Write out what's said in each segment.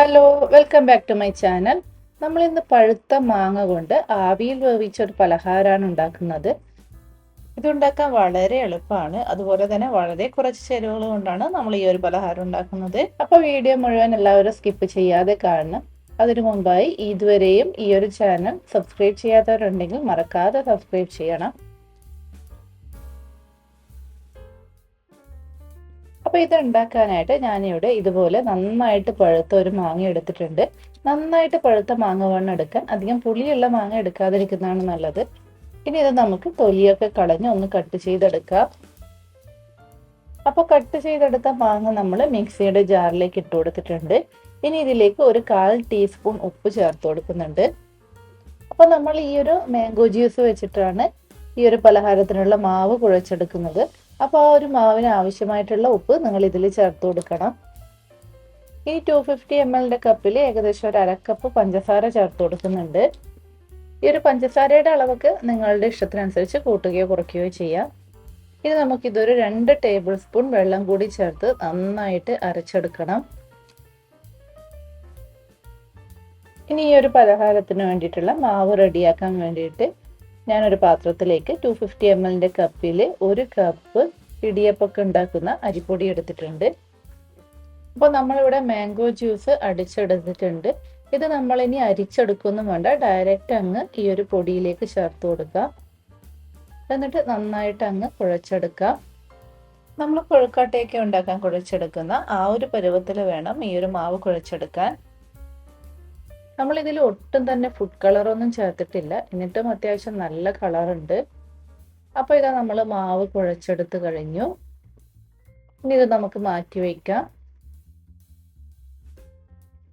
Hello, welcome back to my channel. നമ്മൾ ഇന്ന് പഴുത്ത മാങ്ങ കൊണ്ട് ആവിയിൽ വേവിച്ച ഒരു പലഹാരമാണ് ഉണ്ടാക്കുന്നത്. ഇതുണ്ടാക്കാൻ വളരെ എളുപ്പമാണ്. അതുപോലെ തന്നെ വളരെ കുറച്ച് ചേരുവകൾ കൊണ്ടാണ് നമ്മൾ ഈ ഒരു പലഹാരം ഉണ്ടാക്കുന്നത്. അപ്പോൾ വീഡിയോ മുഴുവൻ എല്ലാവരും സ്കിപ്പ് ചെയ്യാതെ കാണണം. അതിനു മുമ്പായി ഇതുവരെയും ഈ ഒരു ചാനൽ സബ്സ്ക്രൈബ് ചെയ്യാത്തവരുണ്ടെങ്കിൽ മറക്കാതെ സബ്സ്ക്രൈബ് ചെയ്യണം. അപ്പോൾ ഇത് ഉണ്ടാക്കാനായിട്ട് ഞാനിവിടെ ഇതുപോലെ നന്നായിട്ട് പഴുത്ത ഒരു മാങ്ങ എടുത്തിട്ടുണ്ട്. നന്നായിട്ട് പഴുത്ത മാങ്ങ വേണം എടുക്കാൻ. അധികം പുളിയുള്ള മാങ്ങ എടുക്കാതിരിക്കുന്നതാണ് നല്ലത്. ഇനി ഇത് നമുക്ക് തൊലിയൊക്കെ കളഞ്ഞ് ഒന്ന് കട്ട് ചെയ്തെടുക്കാം. അപ്പോൾ കട്ട് ചെയ്തെടുത്ത മാങ്ങ നമ്മൾ മിക്സിയുടെ ജാറിലേക്ക് ഇട്ട് കൊടുത്തിട്ടുണ്ട്. ഇനി ഇതിലേക്ക് ഒരു 1/4 ടീസ്പൂൺ ഉപ്പ് ചേർത്ത് കൊടുക്കുന്നുണ്ട്. അപ്പോൾ നമ്മൾ ഈ ഒരു മാംഗോ ജ്യൂസ് വെച്ചിട്ടാണ് ഈ ഒരു പലഹാരത്തിനുള്ള മാവ് കുഴച്ചെടുക്കുന്നത്. അപ്പോൾ ആ ഒരു മാവിന് ആവശ്യമായിട്ടുള്ള ഉപ്പ് നിങ്ങൾ ഇതിൽ ചേർത്ത് കൊടുക്കണം. ഈ 250 ml കപ്പിൽ ഏകദേശം ഒരു 1/2 കപ്പ് പഞ്ചസാര ചേർത്ത് കൊടുക്കുന്നുണ്ട്. ഈ ഒരു പഞ്ചസാരയുടെ അളവൊക്കെ നിങ്ങളുടെ ഇഷ്ടത്തിനനുസരിച്ച് കൂട്ടുകയോ കുറയ്ക്കുകയോ ചെയ്യാം. ഇനി നമുക്കിതൊരു 2 ടേബിൾ സ്പൂൺ വെള്ളം കൂടി ചേർത്ത് നന്നായിട്ട് അരച്ചെടുക്കണം. ഇനി ഈ ഒരു പലഹാരത്തിന് വേണ്ടിയിട്ടുള്ള മാവ് റെഡിയാക്കാൻ വേണ്ടിയിട്ട് ഞാനൊരു പാത്രത്തിലേക്ക് 250 ml കപ്പിൽ 1 കപ്പ് ഇടിയപ്പൊക്കെ ഉണ്ടാക്കുന്ന അരിപ്പൊടി എടുത്തിട്ടുണ്ട്. അപ്പോൾ നമ്മളിവിടെ മാംഗോ ജ്യൂസ് അടിച്ചെടുത്തിട്ടുണ്ട്. ഇത് നമ്മളിനി അരിച്ചെടുക്കൊന്നും വേണ്ട, ഡയറക്റ്റ് അങ്ങ് ഈ ഒരു പൊടിയിലേക്ക് ചേർത്ത് കൊടുക്കുക. എന്നിട്ട് നന്നായിട്ട് അങ്ങ് കുഴച്ചെടുക്കാം. നമ്മൾ കൊഴുക്കട്ടയൊക്കെ ഉണ്ടാക്കാൻ കുഴച്ചെടുക്കുന്ന ആ ഒരു പരുവത്തിൽ വേണം ഈ ഒരു മാവ് കുഴച്ചെടുക്കാൻ. നമ്മൾ ഇതിൽ ഒട്ടും തന്നെ ഫുഡ് കളറൊന്നും ചേർത്തിട്ടില്ല, എന്നിട്ടും അത്യാവശ്യം നല്ല കളറുണ്ട്. അപ്പോൾ ഇതാ നമ്മൾ മാവ് കുഴച്ചെടുത്ത് കഴിഞ്ഞു. ഇനി ഇത് നമുക്ക് മാറ്റി വയ്ക്കാം.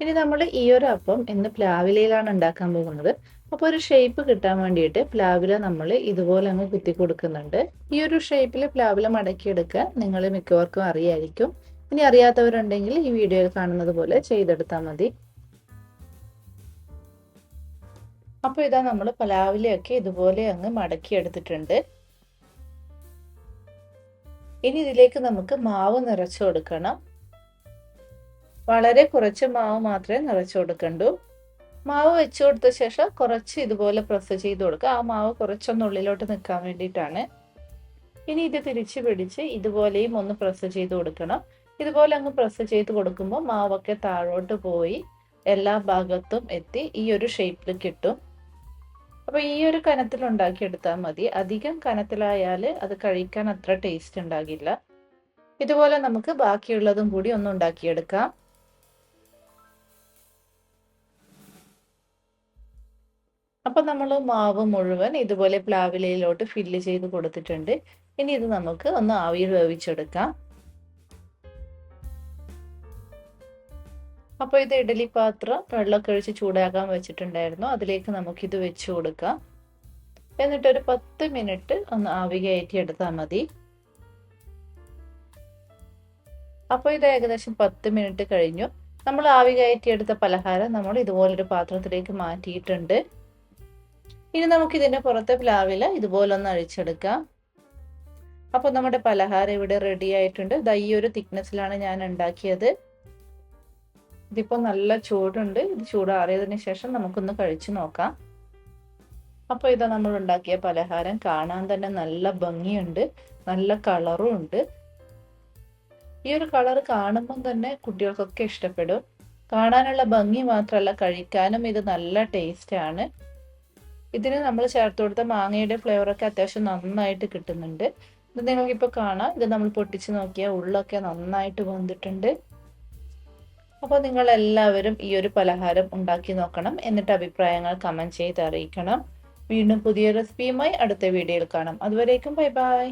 ഇനി നമ്മൾ ഈ ഒരു അപ്പം ഇന്ന് പ്ലാവിലയിലാണ് ഉണ്ടാക്കാൻ പോകുന്നത്. അപ്പോൾ ഒരു ഷേപ്പ് കിട്ടാൻ വേണ്ടിയിട്ട് പ്ലാവില നമ്മൾ ഇതുപോലെ അങ്ങ് കുത്തി കൊടുക്കുന്നുണ്ട്. ഈ ഒരു ഷേപ്പിൽ പ്ലാവില മടക്കിയെടുക്കാൻ നിങ്ങൾ മിക്കവർക്കും അറിയായിരിക്കും. ഇനി അറിയാത്തവരുണ്ടെങ്കിൽ ഈ വീഡിയോയിൽ കാണുന്നത് പോലെ ചെയ്തെടുത്താൽ മതി. അപ്പോൾ ഇതാ നമ്മൾ പ്ലാവിലയൊക്കെ ഇതുപോലെ അങ്ങ് മടക്കി എടുത്തിട്ടുണ്ട്. ഇനി ഇതിലേക്ക് നമുക്ക് മാവ് നിറച്ചു കൊടുക്കണം. വളരെ കുറച്ച് മാവ് മാത്രമേ നിറച്ചു കൊടുക്കണ്ടൂ. മാവ് വെച്ചു കൊടുത്ത ശേഷം കുറച്ച് ഇതുപോലെ പ്രസ് ചെയ്ത് കൊടുക്കുക. ആ മാവ് കുറച്ചൊന്ന് ഉള്ളിലോട്ട് നിൽക്കാൻ വേണ്ടിയിട്ടാണ്. ഇനി ഇത് തിരിച്ചു പിടിച്ച് ഇതുപോലെയും ഒന്ന് പ്രസ് ചെയ്ത് കൊടുക്കണം. ഇതുപോലെ അങ്ങ് പ്രസ് ചെയ്ത് കൊടുക്കുമ്പോൾ മാവൊക്കെ താഴോട്ട് പോയി എല്ലാ ഭാഗത്തും എത്തി ഈ ഒരു ഷേപ്പിൽ കിട്ടും. അപ്പോൾ ഈ ഒരു കനത്തിൽ ഉണ്ടാക്കിയെടുത്താൽ മതി. അധികം കനത്തിലായാൽ അത് കഴിക്കാൻ അത്ര ടേസ്റ്റ് ഉണ്ടാകില്ല. ഇതുപോലെ നമുക്ക് ബാക്കിയുള്ളതും കൂടി ഒന്ന് ഉണ്ടാക്കിയെടുക്കാം. അപ്പം നമ്മൾ മാവ് മുഴുവൻ ഇതുപോലെ പ്ലാവിലയിലോട്ട് ഫില്ല് ചെയ്ത് കൊടുത്തിട്ടുണ്ട്. ഇനി ഇത് നമുക്ക് ഒന്ന് ആവിയിൽ വേവിച്ചെടുക്കാം. അപ്പോൾ ഇത് ഇഡലി പാത്രം വെള്ളമൊക്കെ ഒഴിച്ച് ചൂടാക്കാൻ വെച്ചിട്ടുണ്ടായിരുന്നു. അതിലേക്ക് നമുക്കിത് വെച്ച് കൊടുക്കാം. എന്നിട്ടൊരു 10 മിനിറ്റ് ഒന്ന് ആവി കയറ്റി എടുത്താൽ മതി. അപ്പോൾ ഇത് ഏകദേശം 10 മിനിറ്റ് കഴിഞ്ഞു. നമ്മൾ ആവി കയറ്റിയെടുത്ത പലഹാരം നമ്മൾ ഇതുപോലൊരു പാത്രത്തിലേക്ക് മാറ്റിയിട്ടുണ്ട്. ഇനി നമുക്കിതിൻ്റെ പുറത്തെ പ്ലാവില ഇതുപോലെ ഒന്ന് അഴിച്ചെടുക്കാം. അപ്പോൾ നമ്മുടെ പലഹാരം ഇവിടെ റെഡി ആയിട്ടുണ്ട്. ഈ ഒരു തിക്നെസ്സിലാണ് ഞാൻ ഉണ്ടാക്കിയത്. ഇതിപ്പോൾ നല്ല ചൂടുണ്ട്. ഇത് ചൂടാറിയതിന് ശേഷം നമുക്കൊന്ന് കഴിച്ചു നോക്കാം. അപ്പോൾ ഇതാ നമ്മൾ ഉണ്ടാക്കിയ പലഹാരം കാണാൻ തന്നെ നല്ല ഭംഗിയുണ്ട്, നല്ല കളറും ഉണ്ട്. ഈ ഒരു കളർ കാണുമ്പം തന്നെ കുട്ടികൾക്കൊക്കെ ഇഷ്ടപ്പെടും. കാണാനുള്ള ഭംഗി മാത്രമല്ല, കഴിക്കാനും ഇത് നല്ല ടേസ്റ്റാണ്. ഇതിന് നമ്മൾ ചേർത്ത് കൊടുത്ത മാങ്ങയുടെ ഫ്ലേവറൊക്കെ അത്യാവശ്യം നന്നായിട്ട് കിട്ടുന്നുണ്ട്. ഇത് നിങ്ങൾക്കിപ്പോൾ കാണാം. ഇത് നമ്മൾ പൊട്ടിച്ച് നോക്കിയാൽ ഉള്ളൊക്കെ നന്നായിട്ട് വെന്തിട്ടുണ്ട്. അപ്പോൾ നിങ്ങൾ എല്ലാവരും ഈ ഒരു പലഹാരം ഉണ്ടാക്കി നോക്കണം. എന്നിട്ട് അഭിപ്രായങ്ങൾ കമന്റ് ചെയ്ത് അറിയിക്കണം. വീണ്ടും പുതിയ റെസിപ്പിയുമായി അടുത്ത വീഡിയോയിൽ കാണാം. അതുവരേക്കും ബൈ ബൈ.